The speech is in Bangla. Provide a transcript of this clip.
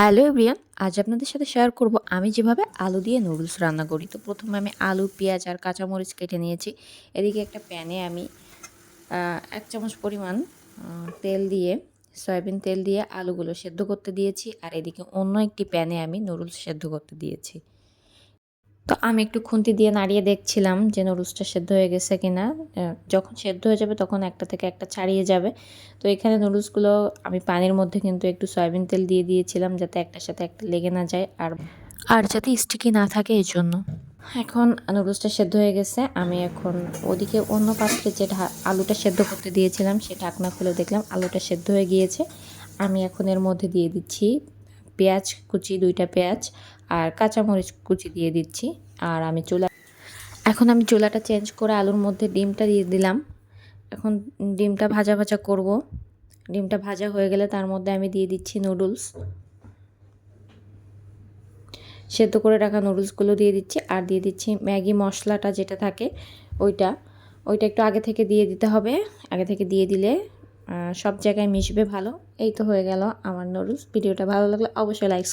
হ্যালো এভরিওয়ান, আজ আপনাদের সাথে শেয়ার করব আমি যেভাবে আলু দিয়ে নুডলস রান্না করি। তো প্রথমে আমি আলু, পেঁয়াজ আর কাঁচামরিচ কেটে নিয়েছি। এদিকে একটা প্যানে আমি ১ চামচ পরিমাণ তেল দিয়ে সয়াবিন তেল দিয়ে আলুগুলো সেদ্ধ করতে দিয়েছি। আর এদিকে অন্য একটি প্যানে আমি নুডলস সেদ্ধ করতে দিয়েছি। তো আমি একটু খুন্তি দিয়ে নাড়িয়ে দেখছিলাম যে নুডলসটা সেদ্ধ হয়ে গেছে কিনা। যখন সেদ্ধ হয়ে যাবে তখন একটা থেকে একটা ছাড়িয়ে যাবে। তো এখানে নুডলসগুলো আমি পানির মধ্যে কিন্তু একটু সয়াবিন তেল দিয়ে দিয়েছিলাম যাতে একটার সাথে একটা লেগে না যায় আর যাতে স্টিকি না থাকে এজন্য। এখন নুডলসটা সেদ্ধ হয়ে গেছে। আমি এখন ওদিকে অন্য পাত্রে যে আলুটা সেদ্ধ করতে দিয়েছিলাম সে ঢাকনা খুলে দেখলাম আলুটা সেদ্ধ হয়ে গিয়েছে। আমি এখন এর মধ্যে দিয়ে দিচ্ছি পেঁয়াজ কুচি, ২টা পেঁয়াজ আর কাঁচামরিচ কুচি দিয়ে দিচ্ছি। আর এখন আমি চুলাটা চেঞ্জ করে আলুর মধ্যে ডিমটা দিয়ে দিলাম। এখন ডিমটা ভাজা ভাজা করব। ডিমটা ভাজা হয়ে গেলে তার মধ্যে আমি দিয়ে দিচ্ছি নুডলস। সেদ্ধ করে রাখা নুডলসগুলো দিয়ে দিচ্ছি আর দিয়ে দিচ্ছি ম্যাগি মশলাটা যেটা থাকে ওইটা একটু আগে থেকে দিয়ে দিতে হবে। আগে থেকে দিয়ে দিলে সব জায়গায় মিশবে ভালো। এই তো হয়ে গেল আমার নুডলস। ভিডিওটা ভালো লাগলে অবশ্যই লাইক